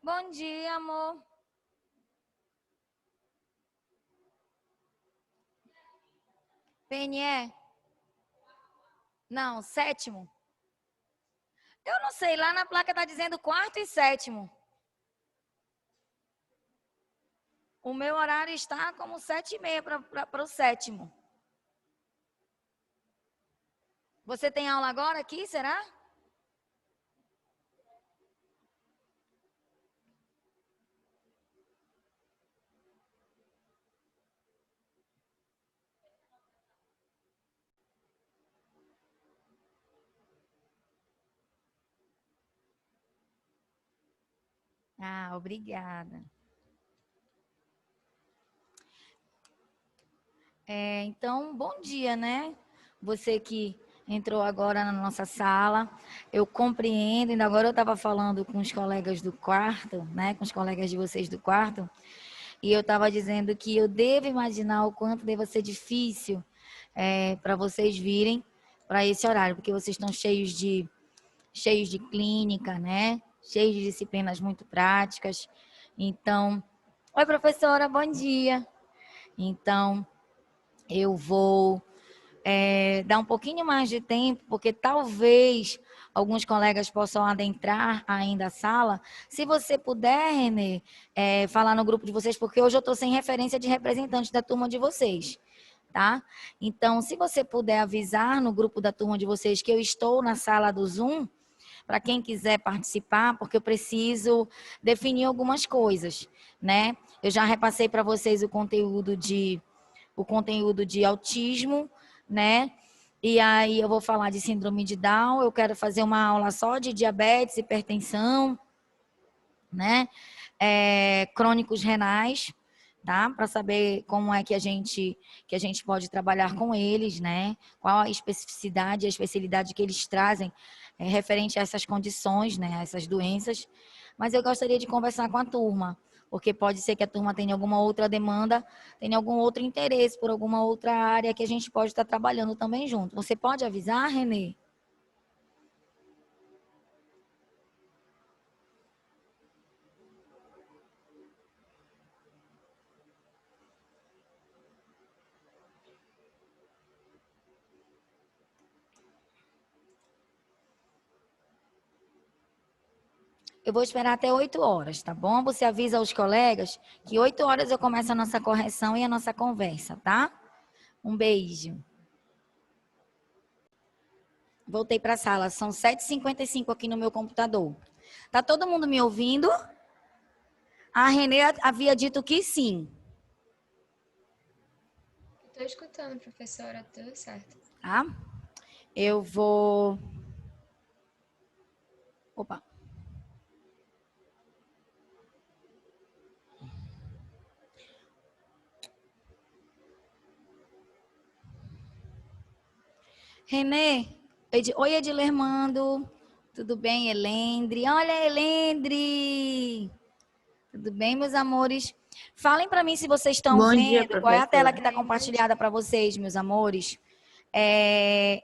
Bom dia, amor. PNE? Não, sétimo. Eu não sei, lá na placa tá dizendo quarto e sétimo. O meu horário está como 7h30 para o sétimo. Você tem aula agora aqui, será? Ah, obrigada. Então, bom dia, né? Você que entrou agora na nossa sala. Eu compreendo, ainda agora eu estava falando com os colegas do quarto, né? Com os colegas de vocês do quarto, e eu estava dizendo que eu devo imaginar o quanto deva ser difícil para vocês virem para esse horário, porque vocês estão cheios de clínica, né? Cheios de disciplinas muito práticas. Então, oi, professora, bom dia. Então, eu vou dar um pouquinho mais de tempo, porque talvez alguns colegas possam adentrar ainda a sala. Se você puder, Renê, falar no grupo de vocês, porque hoje eu estou sem referência de representante da turma de vocês, tá? Então, se você puder avisar no grupo da turma de vocês que eu estou na sala do Zoom, para quem quiser participar, porque eu preciso definir algumas coisas, né? Eu já repassei para vocês o conteúdo de autismo, né? E aí eu vou falar de síndrome de Down, eu quero fazer uma aula só de diabetes, hipertensão, né? Crônicos renais, tá? Para saber como é que a gente pode trabalhar com eles, né? Qual a especificidade, a especialidade que eles trazem referente a essas condições, né? A essas doenças. Mas eu gostaria de conversar com a turma, porque pode ser que a turma tenha alguma outra demanda, tenha algum outro interesse por alguma outra área que a gente pode estar trabalhando também junto. Você pode avisar, Renê? Eu vou esperar até 8 horas, tá bom? Você avisa aos colegas que 8 horas eu começo a nossa correção e a nossa conversa, tá? Um beijo. Voltei para a sala, são 7h55 aqui no meu computador. Tá todo mundo me ouvindo? A Renê havia dito que sim. Estou escutando, professora, tudo certo. Tá? Eu vou... Opa. Renê, oi Edilermando, tudo bem, Elendre? Olha, Elendre! Tudo bem, meus amores? Falem para mim se vocês estão Bom dia, vendo, qual é a tela que professora. está compartilhada para vocês, meus amores?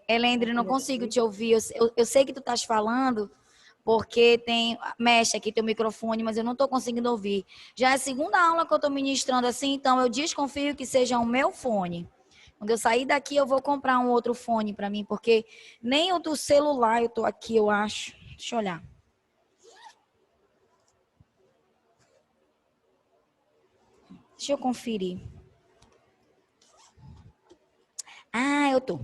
Elendre, não consigo te ouvir, eu sei que tu estás falando, porque mexe aqui teu microfone, mas eu não estou conseguindo ouvir. Já é a segunda aula que eu estou ministrando assim, então eu desconfio que seja o meu fone. Quando eu sair daqui, eu vou comprar um outro fone para mim, porque nem o do celular eu tô aqui, eu acho. Deixa eu olhar. Deixa eu conferir. Ah, eu tô.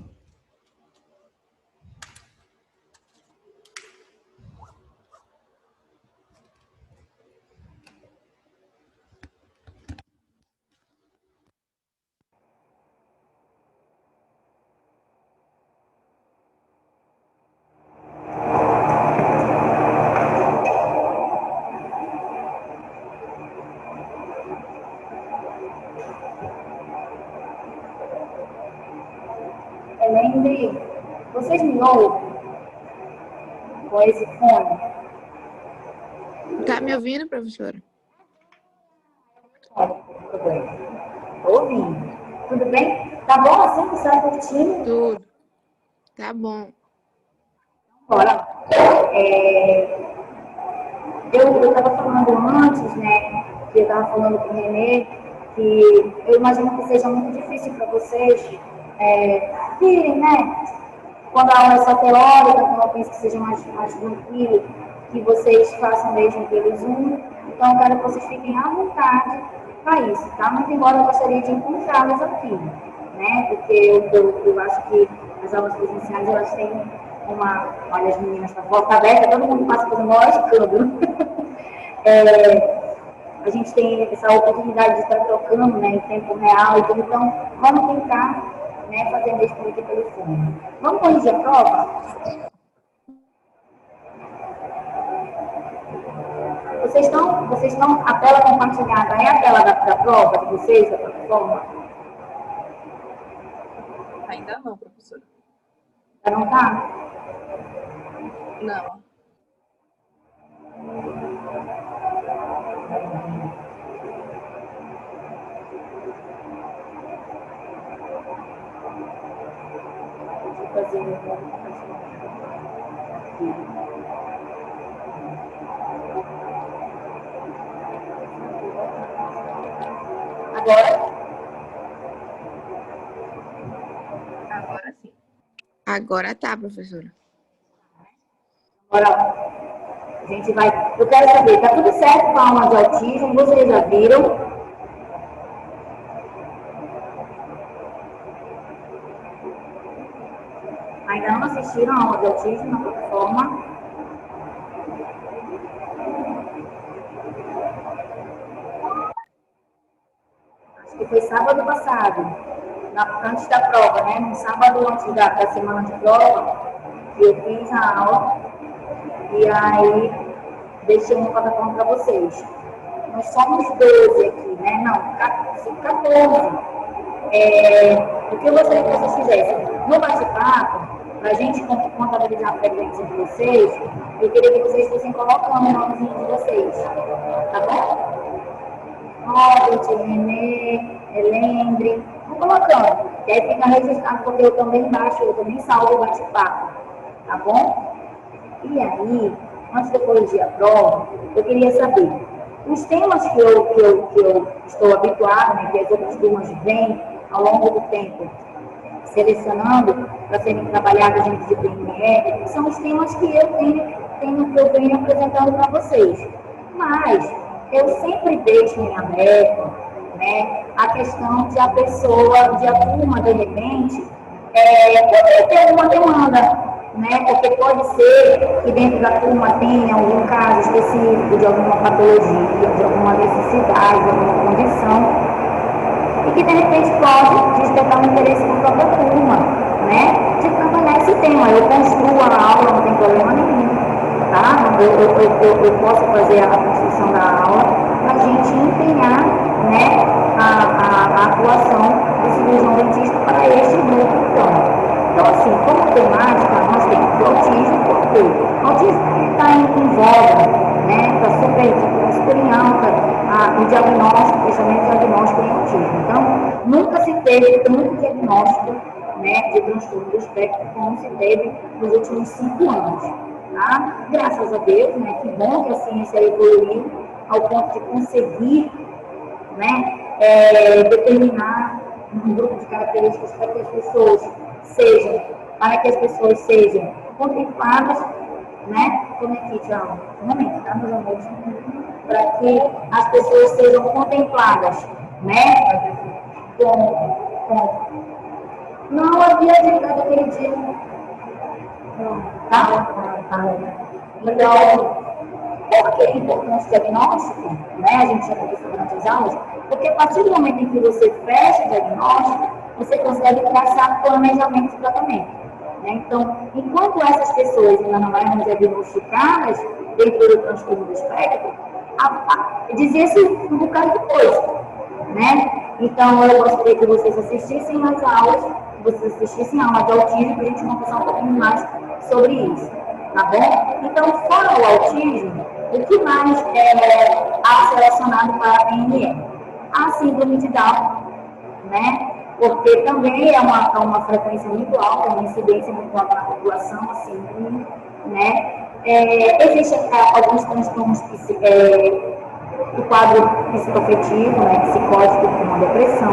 Elendre, vocês me ouvem com esse fone? Tá me ouvindo, professora? Tudo bem. Tô ouvindo. Tudo bem? Tá bom assim? Você está curtindo? Tudo. Tá bom. Bora. Eu estava falando antes, né, que eu estava falando com o Renê, que eu imagino que seja muito difícil para vocês irem, né? Quando a aula é só teórica, então eu penso que seja mais tranquilo, que vocês façam mesmo pelo Zoom. Então, eu quero que vocês fiquem à vontade para isso, tá? Muito embora eu gostaria de encontrá-los aqui, né? Porque eu acho que as aulas presenciais, elas têm uma... Olha, as meninas com a porta aberta, todo mundo passa por nós, câmbio. A gente tem essa oportunidade de estar trocando, né, em tempo real, então vamos tentar, né, fazer mesmo pelo telefone. Vamos corrigir a prova? Vocês estão, a tela compartilhada é a tela da prova de vocês, da plataforma? Ainda não, professora. Já não está? Não. Fazer agora? Agora sim. Agora tá, professora. Agora, a gente vai... Eu quero saber, tá tudo certo com a aula de autismo? Vocês já viram? Ainda não assistiram a aula de autismo na plataforma? Acho que foi sábado passado, antes da prova, né? No sábado antes da semana de prova, eu fiz a aula e aí deixei uma plataforma para vocês. Nós somos 12 aqui, né? Não, 14. O que eu gostaria que vocês fizessem? No bate-papo, para a gente contabilizar a frequência de vocês, eu queria que vocês fossem colocando o nomezinho de vocês. Tá bom? Robert, Renê, Elendre, vou colocando. Que aí fica registrado, porque eu também embaixo, eu também salvo o bate-papo. Tá bom? E aí, antes de eu corrigir a prova, eu queria saber, os temas que eu estou habituada, né, que as outras turmas vêm ao longo do tempo, selecionando para serem trabalhados dentro de PNE, são os temas que eu venho apresentando para vocês. Mas eu sempre deixo em aberto, né, a questão de a pessoa, de a turma, de repente, poder ter uma demanda, né, porque pode ser que dentro da turma tenha algum caso específico de alguma patologia, de alguma necessidade, de alguma condição, e que de repente pode despertar um interesse na própria turma, né, de trabalhar esse tema. Eu construo a aula, não tem problema nenhum, tá? Eu posso fazer a construção da aula para a gente empenhar, né, a atuação do cirurgião dentista para este grupo, então, assim, como temática, nós temos o autismo, porque o autismo está em voga, né? Está super em alta o diagnóstico, principalmente o diagnóstico em autismo. Então, nunca se teve tanto diagnóstico, né, de transtorno do espectro como se teve nos últimos 5 anos. Tá? Graças a Deus, né? Que bom que a ciência evoluiu ao ponto de conseguir, né, determinar um grupo de características para que as pessoas sejam contempladas, né? Como é que chama? Um momento, tá, meus amores? Para que as pessoas sejam contempladas, né? Não havia dito aquele dia. Tá? Então, por que é importante o diagnóstico? Né? A gente já conversou durante as aulas, porque a partir do momento em que você fecha o diagnóstico, você consegue traçar planejamento de tratamento. Né? Então, enquanto essas pessoas ainda não eram diagnosticadas dentro do transtorno do espectro, dizia-se um bocado de coisa. Né? Então, eu gostaria que vocês assistissem às aulas, que vocês assistissem a aula de autismo, para a gente conversar um pouquinho mais sobre isso. Tá bom? Então, fora o autismo, o que mais há relacionado para a PNE? A síndrome de Down, né? Porque também é uma frequência muito alta, uma incidência muito alta na população, a síndrome, né? Existem alguns transtornos do quadro psicoafetivo, né, psicótico, como a depressão,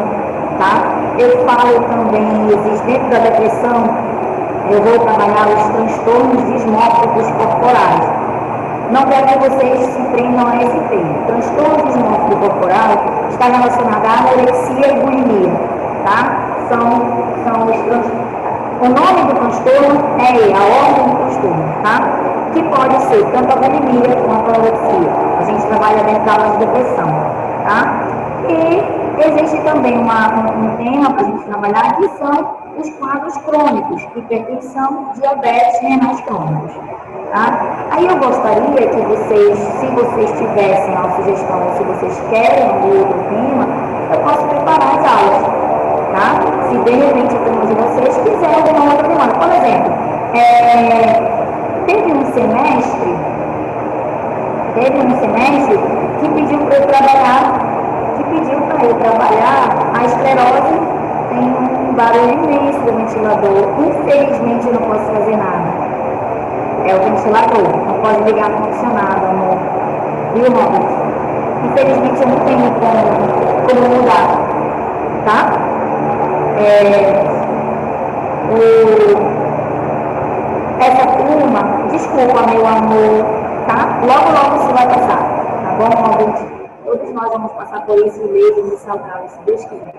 tá? Eu falo também, existe dentro da depressão, eu vou trabalhar os transtornos dismórficos corporais. Não quero que vocês se prendam a esse termo. Transtorno dismórfico corporal está relacionado à anorexia e bulimia, tá? São os transtornos. O nome do transtorno é a ordem do transtorno, tá? Que pode ser tanto a bulimia quanto a anorexia. A gente trabalha dentro da aula de depressão, tá? E existe também um tema para a gente trabalhar que são os quadros crônicos, hipertensão, diabetes e renais crônicos, tá? Aí eu gostaria que vocês, se vocês tivessem uma sugestão, ou se vocês querem algum outro tema, eu posso preparar as aulas, tá? Se de repente a turma de vocês quiser alguma outra demanda. Por exemplo, teve um semestre que pediu para eu trabalhar a esclerose. Tem um barulho imenso do ventilador. Infelizmente eu não posso fazer nada. É o ventilador, não pode ligar no condicionado, amor. Viu, Robert? Infelizmente eu não tenho como mudar, tá? Essa turma, desculpa, meu amor, tá? Logo isso vai passar, tá bom, Robert? Todos nós vamos passar por isso, ilesos e saudáveis, se Deus quiser.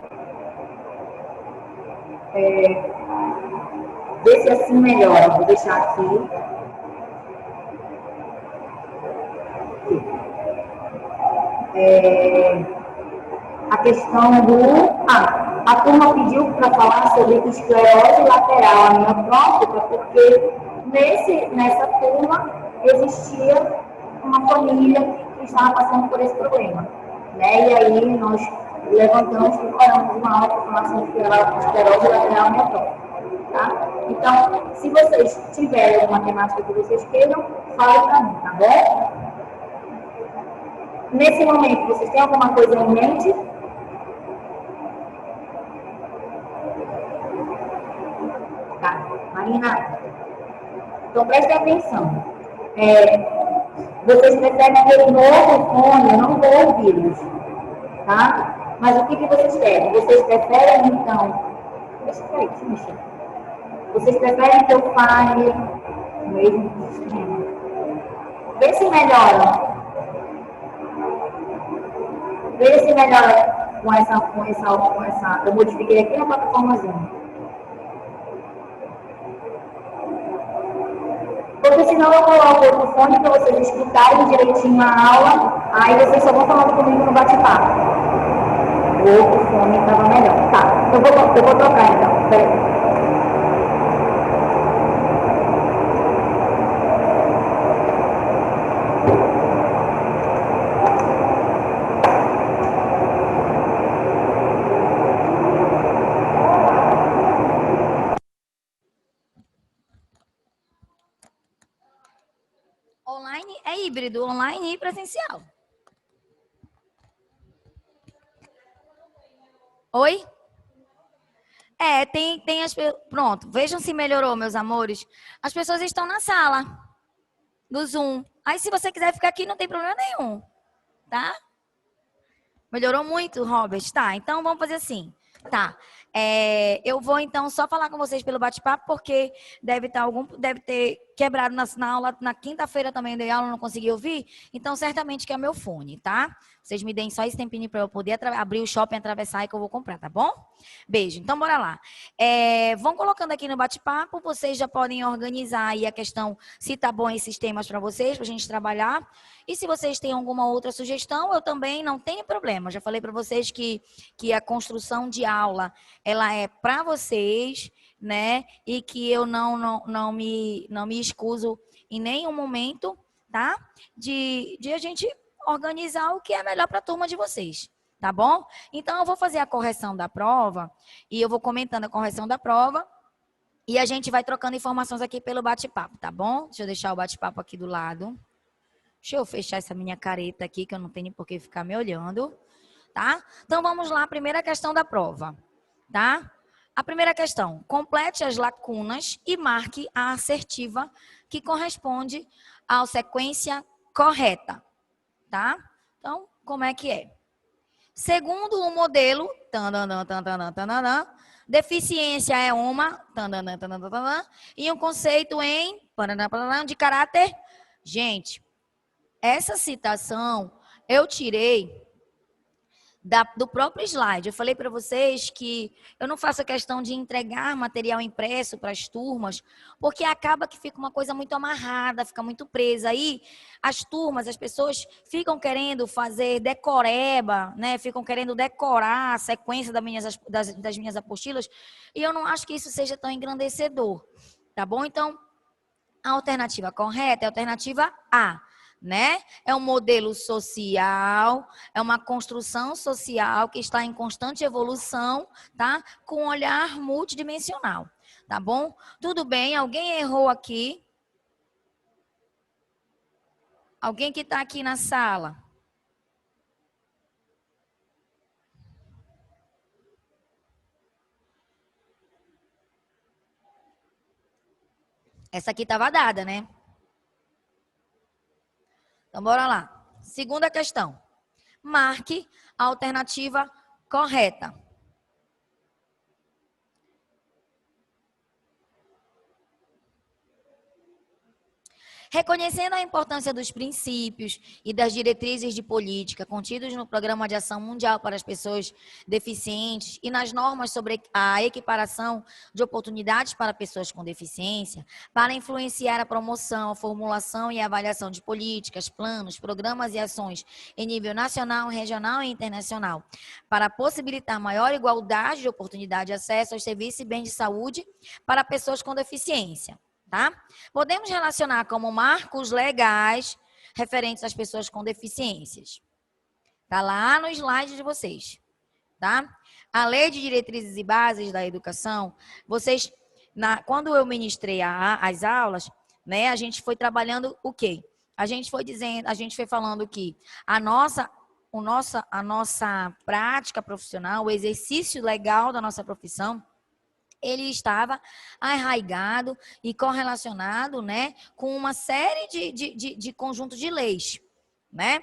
Vê se assim melhora. Vou deixar aqui. A questão a turma pediu para falar sobre esclerose lateral amiotrófica, porque nessa turma existia uma família que estava passando por esse problema, né? E aí nós levantamos e paramos uma aula para falar sobre esclerose lateral amiotrófica, tá? Então, se vocês tiverem alguma temática que vocês queiram, falem para mim, tá bom? Nesse momento, vocês têm alguma coisa em mente? Tá, Marina, então prestem atenção. Vocês preferem ter um novo fone, eu não vou ouvi-los, tá? Mas o que vocês querem? Vocês preferem, então... Deixa eu mexer. Vocês preferem que eu fale no mesmo sistema? Vê se melhora. Vê se melhora com essa... Eu modifiquei aqui na plataformazinha. Porque senão eu coloco outro fone para vocês escutarem direitinho a aula, aí vocês só vão falando comigo no bate-papo. O outro fone estava melhor. Tá, eu vou trocar então. Peraí. Online é híbrido, online e presencial. Oi? Tem as... Pronto, vejam se melhorou, meus amores. As pessoas estão na sala do Zoom. Aí, se você quiser ficar aqui, não tem problema nenhum, tá? Melhorou muito, Robert? Tá, então vamos fazer assim. Tá, eu vou então só falar com vocês pelo bate-papo, porque deve ter quebrado na aula, na quinta-feira também dei aula, não consegui ouvir, então certamente que é meu fone, tá? Vocês me deem só esse tempinho para eu poder abrir o shopping, atravessar e que eu vou comprar, tá bom? Beijo, então bora lá. Vão colocando aqui no bate-papo, vocês já podem organizar aí a questão, se tá bom esses temas para vocês, pra gente trabalhar. E se vocês têm alguma outra sugestão, eu também não tenho problema. Já falei para vocês que a construção de aula, ela é para vocês, né? E que eu não me excuso em nenhum momento, tá? De a gente organizar o que é melhor para a turma de vocês, tá bom? Então, eu vou fazer a correção da prova e eu vou comentando a correção da prova e a gente vai trocando informações aqui pelo bate-papo, tá bom? Deixa eu deixar o bate-papo aqui do lado. Deixa eu fechar essa minha careta aqui, que eu não tenho por que ficar me olhando, tá? Então, vamos lá, a primeira questão da prova, tá? A primeira questão, complete as lacunas e marque a assertiva que corresponde a sequência correta, tá? Então, como é que é? Segundo o modelo, deficiência é uma, e um conceito em de caráter. Gente, essa citação eu tirei do próprio slide. Eu falei para vocês que eu não faço a questão de entregar material impresso para as turmas, porque acaba que fica uma coisa muito amarrada, fica muito presa. Aí as turmas, as pessoas ficam querendo fazer decoreba, né? Ficam querendo decorar a sequência das minhas apostilas, e eu não acho que isso seja tão engrandecedor, tá bom? Então, a alternativa correta é a alternativa A, né? É um modelo social, é uma construção social que está em constante evolução, tá? Com um olhar multidimensional, tá bom? Tudo bem? Alguém errou aqui? Alguém que está aqui na sala? Essa aqui estava dada, né? Então, bora lá. Segunda questão. Marque a alternativa correta. Reconhecendo a importância dos princípios e das diretrizes de política contidos no Programa de Ação Mundial para as Pessoas Deficientes e nas normas sobre a equiparação de oportunidades para pessoas com deficiência, para influenciar a promoção, a formulação e a avaliação de políticas, planos, programas e ações em nível nacional, regional e internacional, para possibilitar maior igualdade de oportunidade de acesso aos serviços e bens de saúde para pessoas com deficiência. Tá? Podemos relacionar como marcos legais referentes às pessoas com deficiências. Tá lá no slide de vocês, tá? A Lei de Diretrizes e Bases da Educação, vocês, quando eu ministrei as aulas, né, a gente foi trabalhando o quê? A gente foi falando que a nossa prática profissional, o exercício legal da nossa profissão, ele estava arraigado e correlacionado, né, com uma série de conjuntos de leis, né,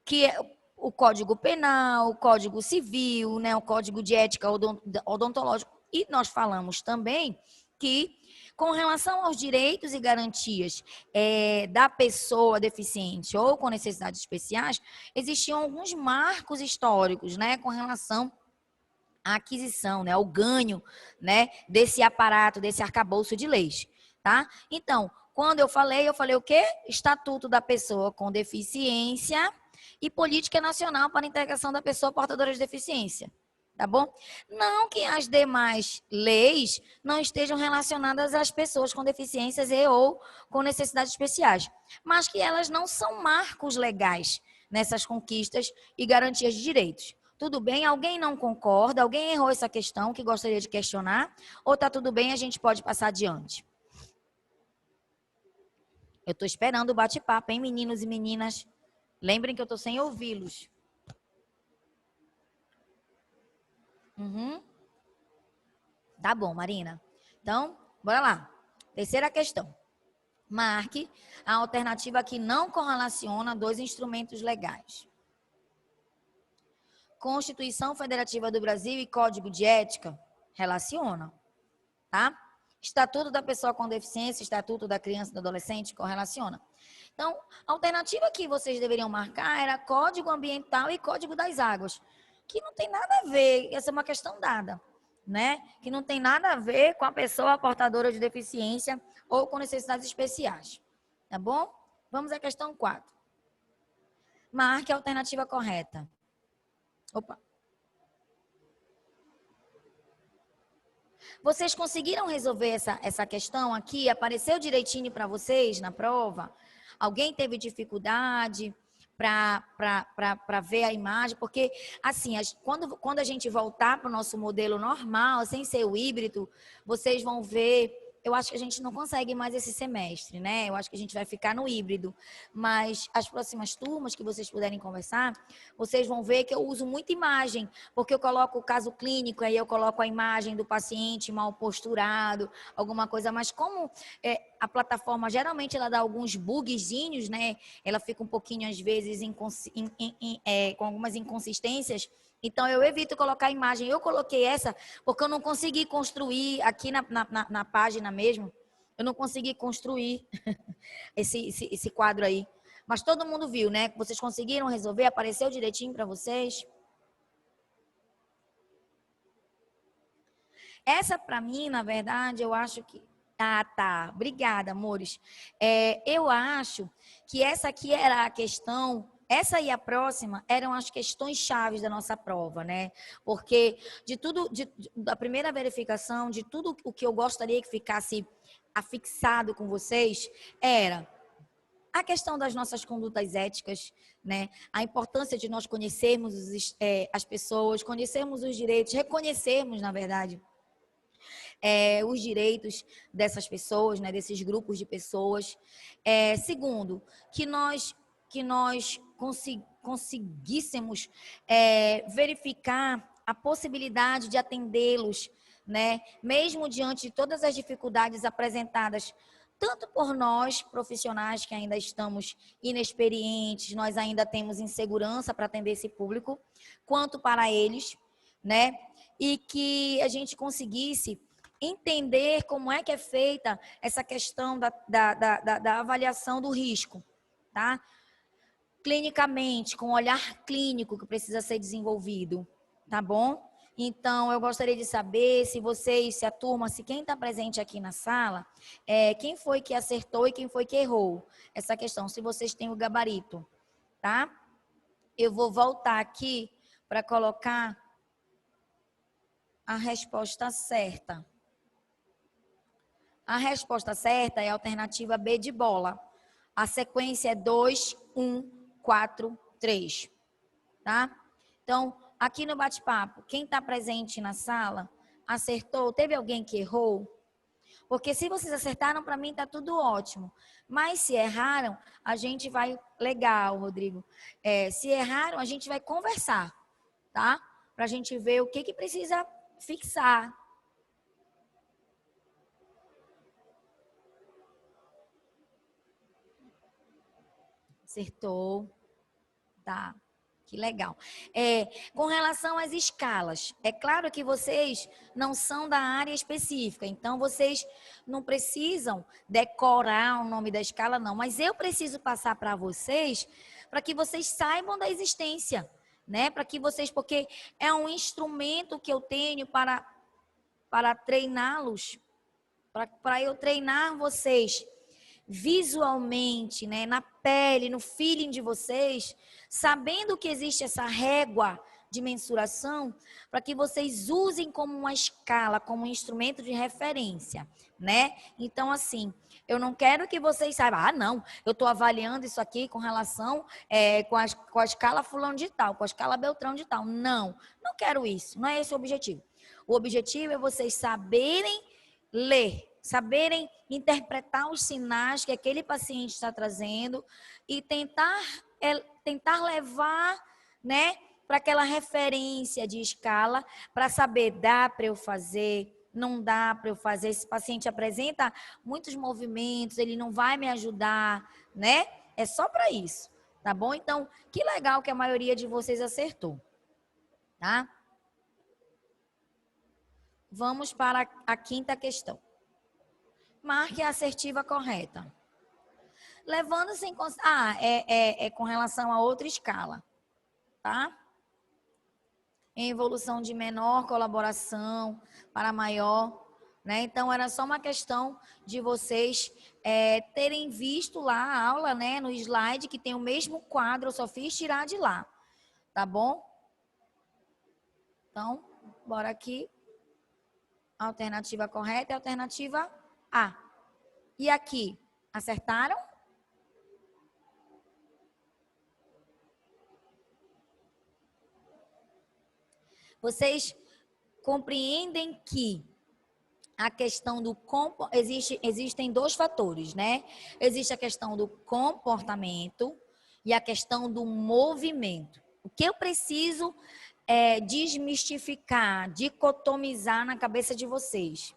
que é o Código Penal, o Código Civil, né, o Código de Ética Odontológico. E nós falamos também que, com relação aos direitos e garantias da pessoa deficiente ou com necessidades especiais, existiam alguns marcos históricos, né, com relação a aquisição, né, o ganho, né, desse aparato, desse arcabouço de leis, tá? Então, quando eu falei o quê? Estatuto da pessoa com deficiência e política nacional para a integração da pessoa portadora de deficiência, tá bom? Não que as demais leis não estejam relacionadas às pessoas com deficiências e ou com necessidades especiais, mas que elas não são marcos legais nessas conquistas e garantias de direitos. Tudo bem? Alguém não concorda? Alguém errou essa questão que gostaria de questionar? Ou tá tudo bem, a gente pode passar adiante? Eu estou esperando o bate-papo, hein, meninos e meninas? Lembrem que eu estou sem ouvi-los. Tá bom, Marina. Então, bora lá. Terceira questão. Marque a alternativa que não correlaciona dois instrumentos legais. Constituição Federativa do Brasil e Código de Ética relaciona, tá? Estatuto da Pessoa com Deficiência, Estatuto da Criança e do Adolescente correlaciona. Então, a alternativa que vocês deveriam marcar era Código Ambiental e Código das Águas, que não tem nada a ver, essa é uma questão dada, né? Que não tem nada a ver com a pessoa portadora de deficiência ou com necessidades especiais, tá bom? Vamos à questão 4. Marque a alternativa correta. Opa. Vocês conseguiram resolver essa questão aqui? Apareceu direitinho para vocês na prova? Alguém teve dificuldade para ver a imagem? Porque, assim, quando a gente voltar para o nosso modelo normal, sem ser o híbrido, vocês vão ver eu acho que a gente não consegue mais esse semestre, né? Eu acho que a gente vai ficar no híbrido. Mas as próximas turmas que vocês puderem conversar, vocês vão ver que eu uso muita imagem, porque eu coloco o caso clínico, aí eu coloco a imagem do paciente mal posturado, alguma coisa. Mas como a plataforma, geralmente, ela dá alguns bugzinhos, né? Ela fica um pouquinho, às vezes, com algumas inconsistências. Então, eu evito colocar a imagem. Eu coloquei essa porque eu não consegui construir aqui na página mesmo. Eu não consegui construir esse quadro aí. Mas todo mundo viu, né? Vocês conseguiram resolver? Apareceu direitinho para vocês? Essa, para mim, na verdade, eu acho que... Ah, tá. Obrigada, amores. Eu acho que essa aqui era a questão... Essa e a próxima eram as questões chaves da nossa prova, né? Porque da primeira verificação, de tudo o que eu gostaria que ficasse afixado com vocês, era a questão das nossas condutas éticas, né? A importância de nós conhecermos as pessoas, conhecermos os direitos, reconhecermos, na verdade, os direitos dessas pessoas, né, desses grupos de pessoas. Segundo, que nós conseguíssemos verificar a possibilidade de atendê-los, né, mesmo diante de todas as dificuldades apresentadas, tanto por nós, profissionais que ainda estamos inexperientes, nós ainda temos insegurança para atender esse público, quanto para eles, né? E que a gente conseguisse entender como é que é feita essa questão da avaliação do risco, tá? Clinicamente, com o olhar clínico que precisa ser desenvolvido, tá bom? Então, eu gostaria de saber se vocês, se a turma, se quem está presente aqui na sala, quem foi que acertou e quem foi que errou essa questão, se vocês têm o gabarito, tá? Eu vou voltar aqui para colocar a resposta certa. A resposta certa é a alternativa B de bola. A sequência é 2, 1, 4, 3. Tá? Então, aqui no bate-papo, quem está presente na sala acertou? Teve alguém que errou? Porque se vocês acertaram, para mim está tudo ótimo. Mas se erraram, a gente vai... Legal, Rodrigo. Se erraram, a gente vai conversar, tá? Para a gente ver o que precisa fixar. Acertou. Tá. Que legal. Com relação às escalas, é claro que vocês não são da área específica, então vocês não precisam decorar o nome da escala, não. Mas eu preciso passar para vocês, para que vocês saibam da existência, né? Para que vocês, porque é um instrumento que eu tenho para treiná-los, para eu treinar vocês visualmente, né, na pele, no feeling de vocês, sabendo que existe essa régua de mensuração, para que vocês usem como uma escala, como um instrumento de referência, né? Então, assim, eu não quero que vocês saibam, não, eu estou avaliando isso aqui com relação com a escala fulano de tal, com a escala beltrão de tal. Não quero isso, não é esse o objetivo. O objetivo é vocês saberem ler, saberem interpretar os sinais que aquele paciente está trazendo e tentar levar, né, para aquela referência de escala, para saber, dá para eu fazer, não dá para eu fazer. Esse paciente apresenta muitos movimentos, ele não vai me ajudar, né? É só para isso, tá bom? Então, que legal que a maioria de vocês acertou, tá? Vamos para a quinta questão. Marque a assertiva correta. Levando-se em consideração... com relação a outra escala, tá? Em evolução de menor colaboração para maior, né? Então, era só uma questão de vocês terem visto lá a aula, né? No slide, que tem o mesmo quadro, eu só fiz tirar de lá, tá bom? Então, bora aqui. A alternativa correta é a alternativa A. E aqui, acertaram? Vocês compreendem que a questão do existem dois fatores, né? Existe a questão do comportamento e a questão do movimento. O que eu preciso desmistificar, dicotomizar na cabeça de vocês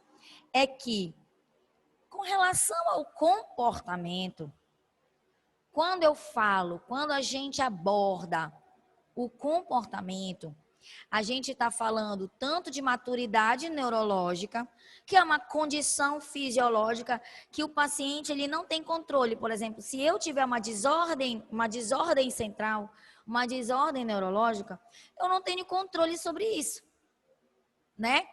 é que, com relação ao comportamento, quando a gente aborda o comportamento, a gente está falando tanto de maturidade neurológica, que é uma condição fisiológica que o paciente ele não tem controle. Por exemplo, se eu tiver uma desordem central, uma desordem neurológica, eu não tenho controle sobre isso, né?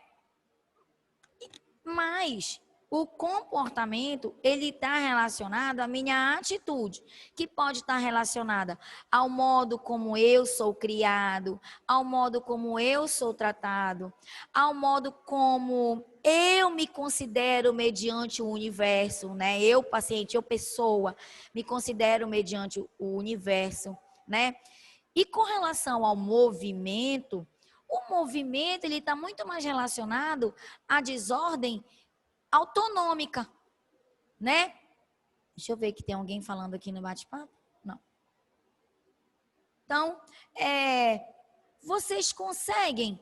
Mas o comportamento, ele está relacionado à minha atitude, que pode estar relacionada ao modo como eu sou criado, ao modo como eu sou tratado, ao modo como eu me considero mediante o universo, né? Eu, paciente, eu, pessoa, me considero mediante o universo, né? E com relação ao movimento, o movimento ele está muito mais relacionado à desordem autonômica, né? Deixa eu ver que tem alguém falando aqui no bate-papo. Não. Então, vocês conseguem,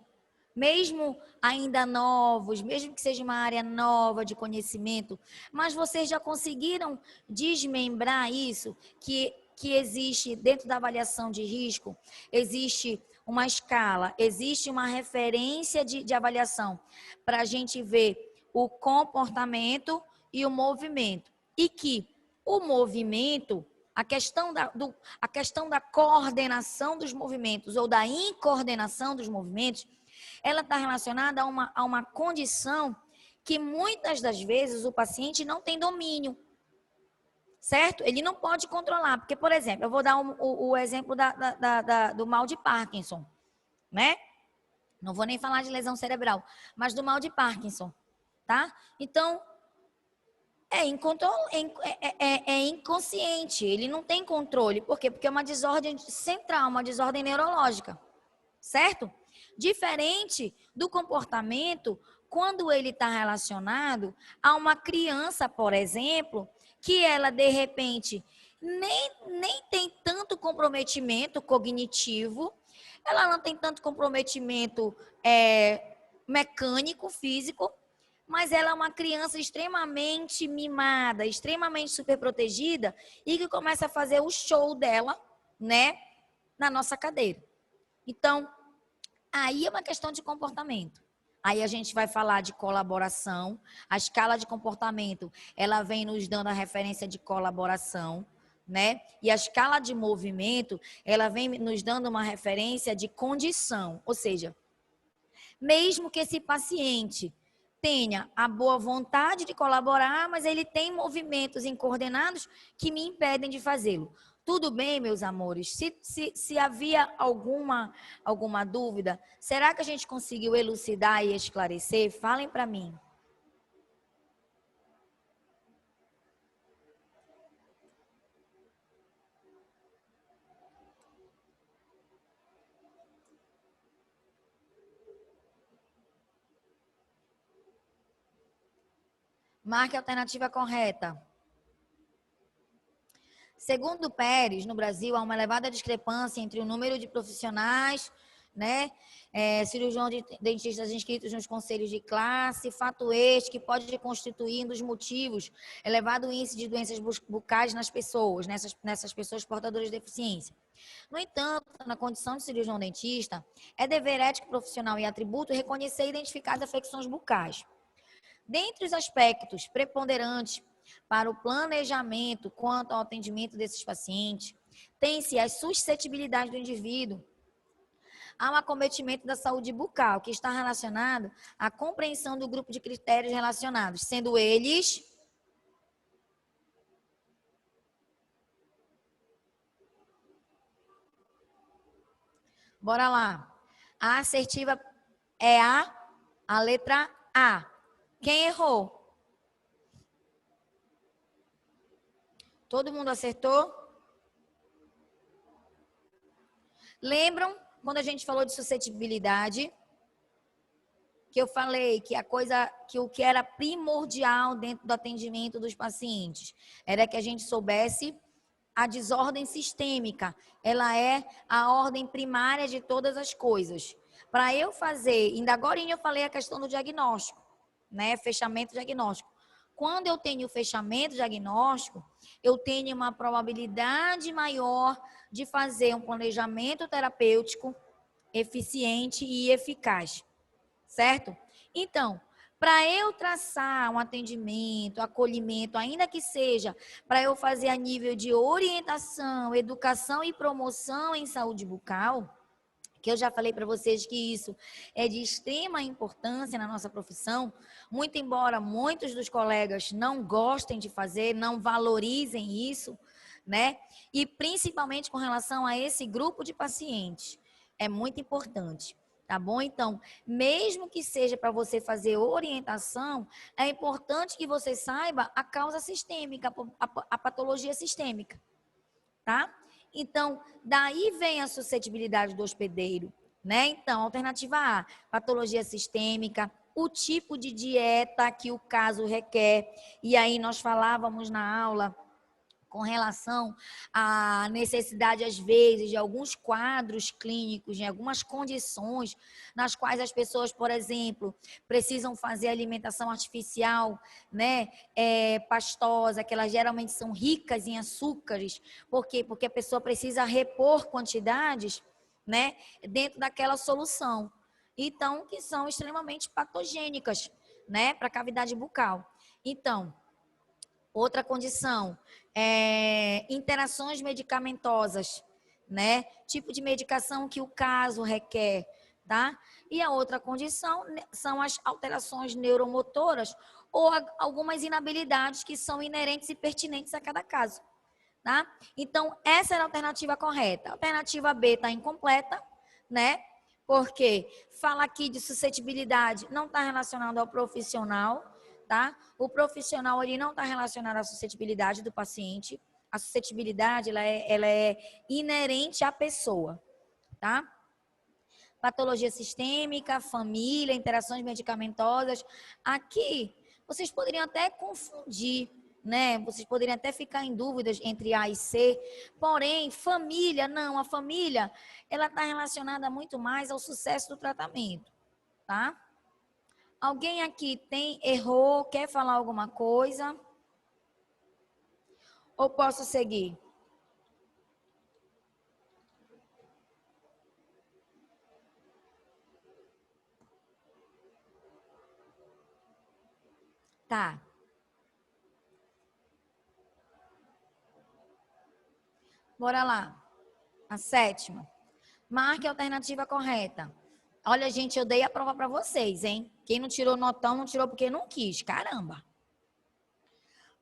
mesmo ainda novos, mesmo que seja uma área nova de conhecimento, mas vocês já conseguiram desmembrar isso, que existe dentro da avaliação de risco, existe uma escala, existe uma referência de avaliação para a gente ver o comportamento e o movimento. E que o movimento, a questão da coordenação dos movimentos ou da incoordenação dos movimentos, ela está relacionada a uma condição que muitas das vezes o paciente não tem domínio, certo? Ele não pode controlar, porque, por exemplo, eu vou dar o exemplo do mal de Parkinson, né? Não vou nem falar de lesão cerebral, mas do mal de Parkinson. Tá? Então, é inconsciente, ele não tem controle. Por quê? Porque é uma desordem central, uma desordem neurológica, certo? Diferente do comportamento quando ele está relacionado a uma criança, por exemplo, que ela, de repente, nem tem tanto comprometimento cognitivo, ela não tem tanto comprometimento mecânico, físico, mas ela é uma criança extremamente mimada, extremamente superprotegida e que começa a fazer o show dela, né, na nossa cadeira. Então, aí é uma questão de comportamento. Aí a gente vai falar de colaboração. A escala de comportamento, ela vem nos dando a referência de colaboração, né? E a escala de movimento, ela vem nos dando uma referência de condição. Ou seja, mesmo que esse paciente tenha a boa vontade de colaborar, mas ele tem movimentos incoordenados que me impedem de fazê-lo. Tudo bem, meus amores? Se havia alguma dúvida, será que a gente conseguiu elucidar e esclarecer? Falem para mim. Marque a alternativa correta. Segundo Pérez, no Brasil, há uma elevada discrepância entre o número de profissionais, né, cirurgiões dentistas inscritos nos conselhos de classe, fato este que pode constituir um dos motivos elevado índice de doenças bucais nas pessoas, nessas pessoas portadoras de deficiência. No entanto, na condição de cirurgião dentista, é dever ético profissional e atributo reconhecer e identificar as afecções bucais. Dentre os aspectos preponderantes para o planejamento quanto ao atendimento desses pacientes, tem-se as suscetibilidades do indivíduo ao acometimento da saúde bucal, que está relacionado à compreensão do grupo de critérios relacionados, sendo eles bora lá. A assertiva é a letra A. Quem errou? Todo mundo acertou? Lembram quando a gente falou de suscetibilidade? que eu falei que o que era primordial dentro do atendimento dos pacientes era que a gente soubesse a desordem sistêmica. Ela é a ordem primária de todas as coisas. Para eu fazer, ainda agora eu falei a questão do diagnóstico, né? Fechamento diagnóstico. Quando eu tenho fechamento diagnóstico, eu tenho uma probabilidade maior de fazer um planejamento terapêutico eficiente e eficaz, certo? Então, para eu traçar um atendimento, acolhimento, ainda que seja para eu fazer a nível de orientação, educação e promoção em saúde bucal, que eu já falei para vocês que isso é de extrema importância na nossa profissão, muito embora muitos dos colegas não gostem de fazer, não valorizem isso, né? E principalmente com relação a esse grupo de pacientes, é muito importante. Tá bom? Então, mesmo que seja para você fazer orientação, é importante que você saiba a causa sistêmica, a patologia sistêmica, tá? Então, daí vem a suscetibilidade do hospedeiro, né? Então, alternativa A, patologia sistêmica, o tipo de dieta que o caso requer. E aí nós falávamos na aula com relação à necessidade, às vezes, de alguns quadros clínicos, de algumas condições nas quais as pessoas, por exemplo, precisam fazer alimentação artificial, né, pastosa, que elas geralmente são ricas em açúcares. Por quê? Porque a pessoa precisa repor quantidades, né, dentro daquela solução. Então, que são extremamente patogênicas, né, para a cavidade bucal. Então, outra condição, interações medicamentosas, né? Tipo de medicação que o caso requer, tá? E a outra condição são as alterações neuromotoras ou algumas inabilidades que são inerentes e pertinentes a cada caso, tá? Então, essa era a alternativa correta. A alternativa B está incompleta, né? Porque fala aqui de suscetibilidade, não está relacionado ao profissional, tá? O profissional ele não está relacionado à suscetibilidade do paciente. A suscetibilidade ela é inerente à pessoa, tá? Patologia sistêmica, família, interações medicamentosas. Aqui, vocês poderiam até confundir, né? Vocês poderiam até ficar em dúvidas entre A e C. Porém, família, não. A família, ela está relacionada muito mais ao sucesso do tratamento, tá? Alguém aqui errou, quer falar alguma coisa? Ou posso seguir? Tá. Bora lá. A sétima. Marque a alternativa correta. Olha, gente, eu dei a prova para vocês, hein? Quem não tirou notão, não tirou porque não quis. Caramba.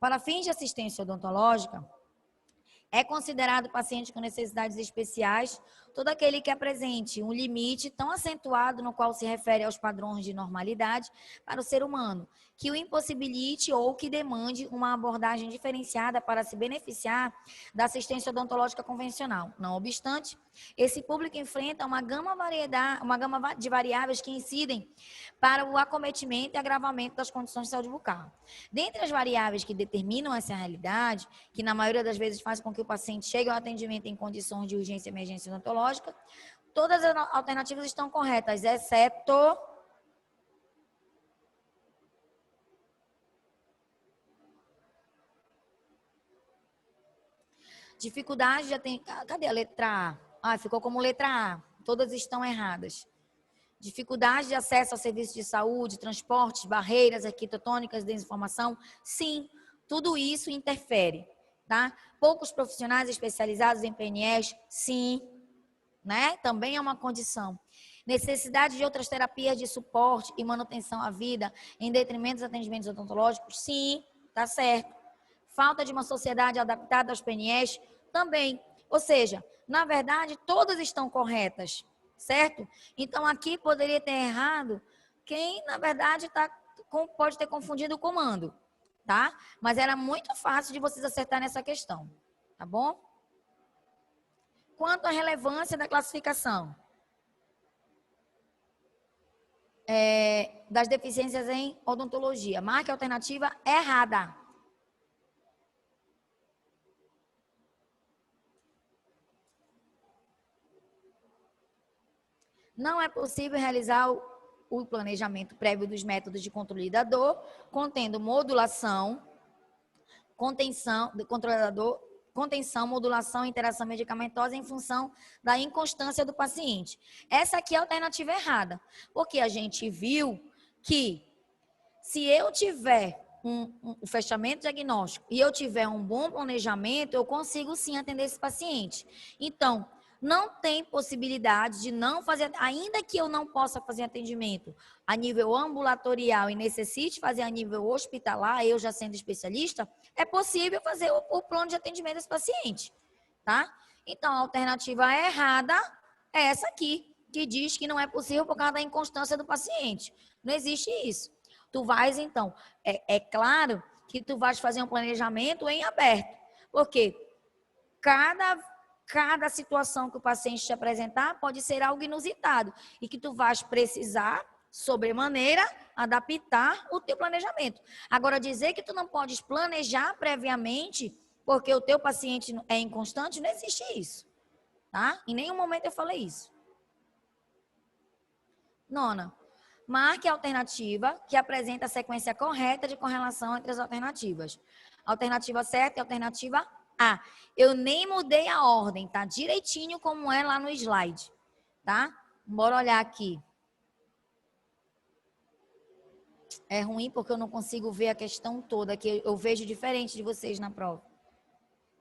Para fins de assistência odontológica, é considerado paciente com necessidades especiais todo aquele que apresente um limite tão acentuado no qual se refere aos padrões de normalidade para o ser humano, que o impossibilite ou que demande uma abordagem diferenciada para se beneficiar da assistência odontológica convencional. Não obstante, esse público enfrenta uma gama de variáveis que incidem para o acometimento e agravamento das condições de saúde bucal. Dentre as variáveis que determinam essa realidade, que na maioria das vezes faz com que o paciente chegue ao atendimento em condições de urgência e emergência odontológica, todas as alternativas estão corretas, exceto dificuldade de atender. Cadê a letra A? Ah, ficou como letra A. Todas estão erradas. Dificuldade de acesso ao serviço de saúde, transportes, barreiras arquitetônicas, desinformação. Sim, tudo isso interfere, tá? Poucos profissionais especializados em PNS, sim, né? Também é uma condição. Necessidade de outras terapias de suporte e manutenção à vida em detrimento dos atendimentos odontológicos, sim, tá certo. Falta de uma sociedade adaptada aos PNS, também. Ou seja, na verdade, todas estão corretas, certo? Então, aqui poderia ter errado quem, na verdade, pode ter confundido o comando, tá? Mas era muito fácil de vocês acertar nessa questão, tá bom? Quanto à relevância da classificação, das deficiências em odontologia. Marque a alternativa errada. Não é possível realizar o planejamento prévio dos métodos de controle da dor, contendo modulação, contenção, modulação e interação medicamentosa em função da inconstância do paciente. Essa aqui é a alternativa errada, porque a gente viu que se eu tiver um fechamento diagnóstico e eu tiver um bom planejamento, eu consigo sim atender esse paciente. Então, não tem possibilidade de não fazer, ainda que eu não possa fazer atendimento a nível ambulatorial e necessite fazer a nível hospitalar, eu já sendo especialista, é possível fazer o plano de atendimento desse paciente, tá? Então, a alternativa errada é essa aqui, que diz que não é possível por causa da inconstância do paciente. Não existe isso. Tu vais, então, é claro que tu vais fazer um planejamento em aberto, porque cada situação que o paciente te apresentar pode ser algo inusitado e que tu vais precisar, sobremaneira, adaptar o teu planejamento. Agora, dizer que tu não podes planejar previamente porque o teu paciente é inconstante, não existe isso, tá? Em nenhum momento eu falei isso. Nona, marque a alternativa que apresenta a sequência correta de correlação entre as alternativas. A alternativa certa é a alternativa A. Eu nem mudei a ordem, tá? Direitinho como é lá no slide, tá? Bora olhar aqui. É ruim porque eu não consigo ver a questão toda, que eu vejo diferente de vocês na prova,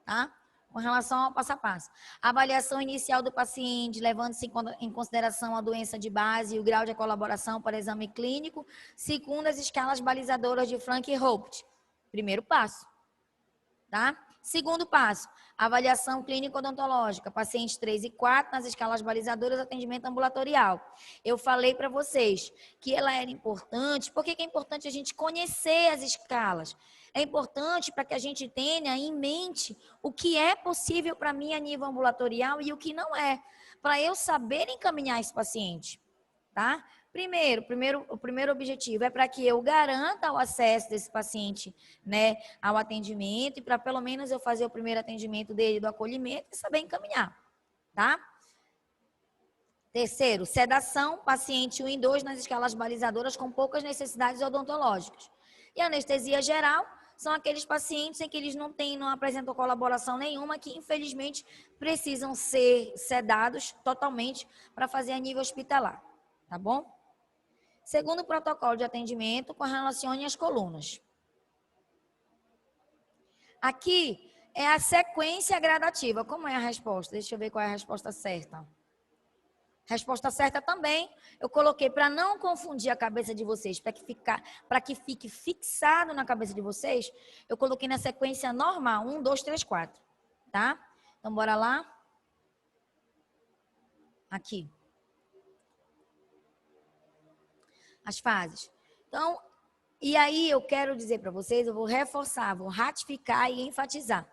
tá? Com relação ao passo a passo. Avaliação inicial do paciente, levando-se em consideração a doença de base e o grau de colaboração para exame clínico, segundo as escalas balizadoras de Frank e Hopet. Primeiro passo, tá? Segundo passo, avaliação clínica odontológica, pacientes 3 e 4 nas escalas balizadoras, atendimento ambulatorial. Eu falei para vocês que ela era importante. Por que é importante a gente conhecer as escalas? É importante para que a gente tenha em mente o que é possível para mim a nível ambulatorial e o que não é, para eu saber encaminhar esse paciente, tá? O primeiro objetivo é para que eu garanta o acesso desse paciente, né, ao atendimento e para pelo menos eu fazer o primeiro atendimento dele do acolhimento e saber encaminhar, tá? Terceiro, sedação, paciente 1 e 2 nas escalas balizadoras com poucas necessidades odontológicas. E anestesia geral são aqueles pacientes em que eles não apresentam colaboração nenhuma, que infelizmente precisam ser sedados totalmente para fazer a nível hospitalar, tá bom? Segundo o protocolo de atendimento, correlacione as colunas. Aqui é a sequência gradativa. Como é a resposta? Deixa eu ver qual é a resposta certa. Resposta certa também, eu coloquei para não confundir a cabeça de vocês, para que fique fixado na cabeça de vocês, eu coloquei na sequência normal, 1, 2, 3, 4, tá? Então, bora lá. Aqui. As fases. Então, e aí eu quero dizer para vocês, eu vou reforçar, vou ratificar e enfatizar.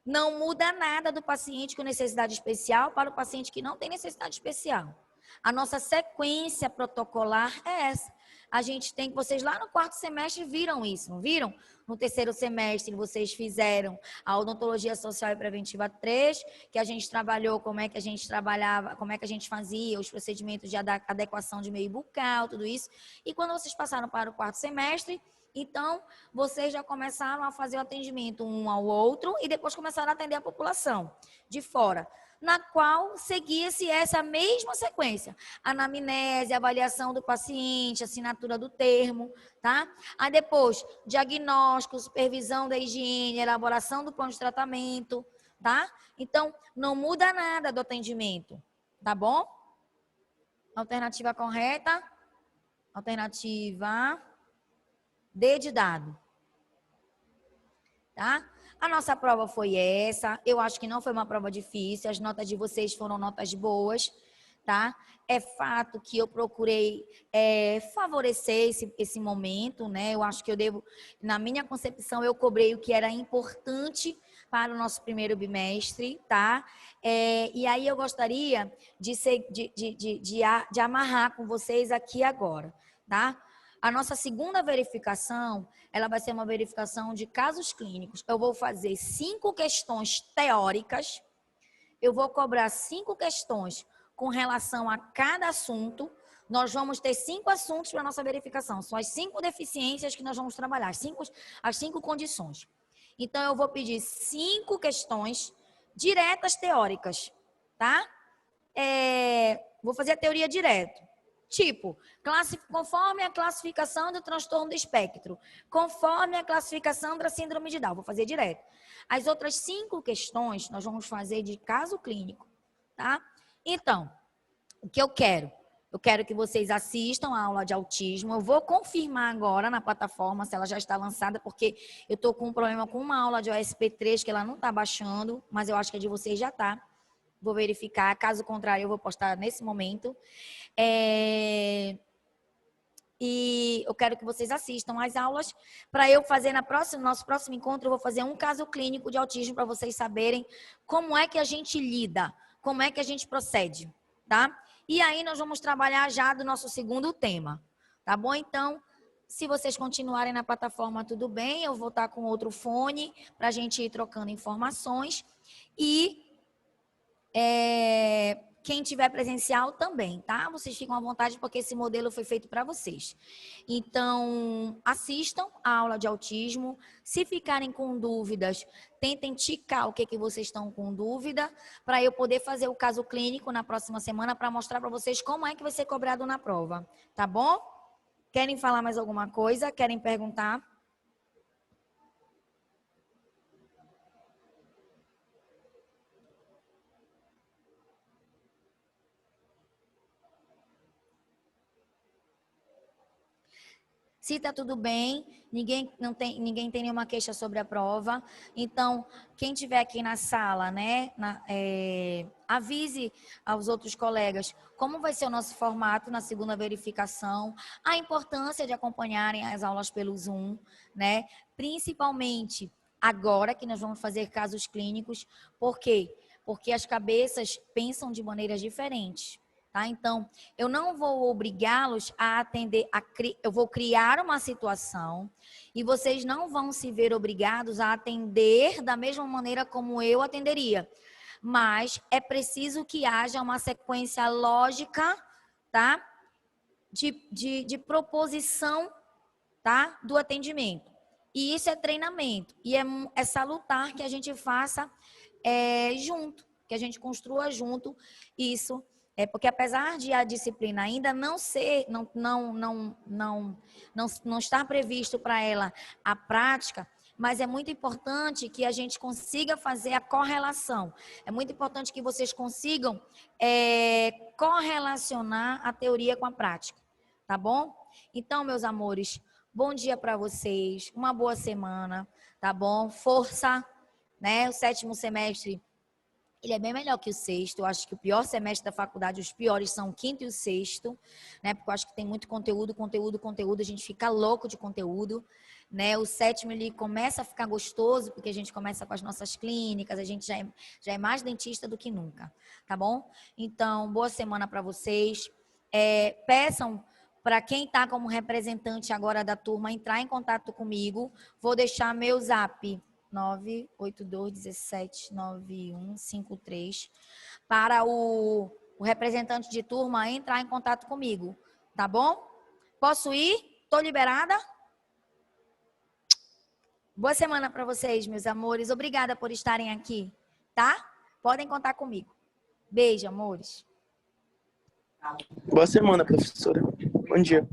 Não muda nada do paciente com necessidade especial para o paciente que não tem necessidade especial. A nossa sequência protocolar é essa. A gente tem, vocês lá no 4º semestre viram isso, não viram? No 3º semestre vocês fizeram a odontologia social e preventiva 3, que a gente trabalhou como é que a gente trabalhava, como é que a gente fazia os procedimentos de adequação de meio bucal, tudo isso. E quando vocês passaram para o 4º semestre, então, vocês já começaram a fazer o atendimento um ao outro e depois começaram a atender a população de fora, na qual seguia-se essa mesma sequência. Anamnese, avaliação do paciente, assinatura do termo, tá? Aí depois, diagnóstico, supervisão da higiene, elaboração do plano de tratamento, tá? Então, não muda nada do atendimento, tá bom? Alternativa correta? Alternativa D de dado, tá? A nossa prova foi essa. Eu acho que não foi uma prova difícil. As notas de vocês foram notas boas, tá? É fato que eu procurei favorecer esse momento, né? Eu acho que eu devo, na minha concepção, eu cobrei o que era importante para o nosso primeiro bimestre, tá? E aí eu gostaria de amarrar com vocês aqui agora, tá? A nossa segunda verificação, ela vai ser uma verificação de casos clínicos. Eu vou fazer 5 questões teóricas, eu vou cobrar 5 questões com relação a cada assunto. Nós vamos ter 5 assuntos para a nossa verificação. São as 5 deficiências que nós vamos trabalhar, as 5 condições. Então, eu vou pedir 5 questões diretas teóricas, tá? Vou fazer a teoria direto. Tipo, conforme a classificação do transtorno do espectro, conforme a classificação da síndrome de Down, vou fazer direto. As outras 5 questões nós vamos fazer de caso clínico, tá? Então, o que eu quero? Eu quero que vocês assistam a aula de autismo. Eu vou confirmar agora na plataforma se ela já está lançada, porque eu estou com um problema com uma aula de OSP3 que ela não está baixando, mas eu acho que a de vocês já está. Vou verificar, caso contrário eu vou postar nesse momento. E eu quero que vocês assistam as aulas para eu fazer nosso próximo encontro, eu vou fazer um caso clínico de autismo para vocês saberem como é que a gente lida, como é que a gente procede, tá? E aí nós vamos trabalhar já do nosso segundo tema, tá bom? Então, se vocês continuarem na plataforma, tudo bem, eu vou estar com outro fone para a gente ir trocando informações e quem tiver presencial também, tá? Vocês ficam à vontade porque esse modelo foi feito para vocês. Então, assistam a aula de autismo. Se ficarem com dúvidas, tentem ticar o que vocês estão com dúvida para eu poder fazer o caso clínico na próxima semana para mostrar para vocês como é que vai ser cobrado na prova, tá bom? Querem falar mais alguma coisa? Querem perguntar? Se está tudo bem, ninguém tem nenhuma queixa sobre a prova. Então, quem estiver aqui na sala, né, avise aos outros colegas como vai ser o nosso formato na segunda verificação, a importância de acompanharem as aulas pelo Zoom, né, principalmente agora que nós vamos fazer casos clínicos. Por quê? Porque as cabeças pensam de maneiras diferentes. Tá? Então, eu não vou obrigá-los a atender, eu vou criar uma situação e vocês não vão se ver obrigados a atender da mesma maneira como eu atenderia. Mas é preciso que haja uma sequência lógica, tá? De proposição, tá? Do atendimento. E isso é treinamento. E é salutar que a gente faça junto, que a gente construa junto isso. Porque apesar de a disciplina ainda não estar previsto para ela a prática, mas é muito importante que a gente consiga fazer a correlação. É muito importante que vocês consigam correlacionar a teoria com a prática, tá bom? Então, meus amores, bom dia para vocês, uma boa semana, tá bom? Força, né? O 7º semestre ele é bem melhor que o 6º. Eu acho que o pior semestre da faculdade, os piores são o 5º e o 6º, né? Porque eu acho que tem muito conteúdo, a gente fica louco de conteúdo, né? O 7º ele começa a ficar gostoso, porque a gente começa com as nossas clínicas, a gente já é mais dentista do que nunca, tá bom? Então, boa semana para vocês. Peçam para quem está como representante agora da turma entrar em contato comigo. Vou deixar meu zap 982179153 para o representante de turma entrar em contato comigo, tá bom? Posso ir? Tô liberada? Boa semana para vocês, meus amores. Obrigada por estarem aqui, tá? Podem contar comigo. Beijo, amores. Boa semana, professora. Bom dia.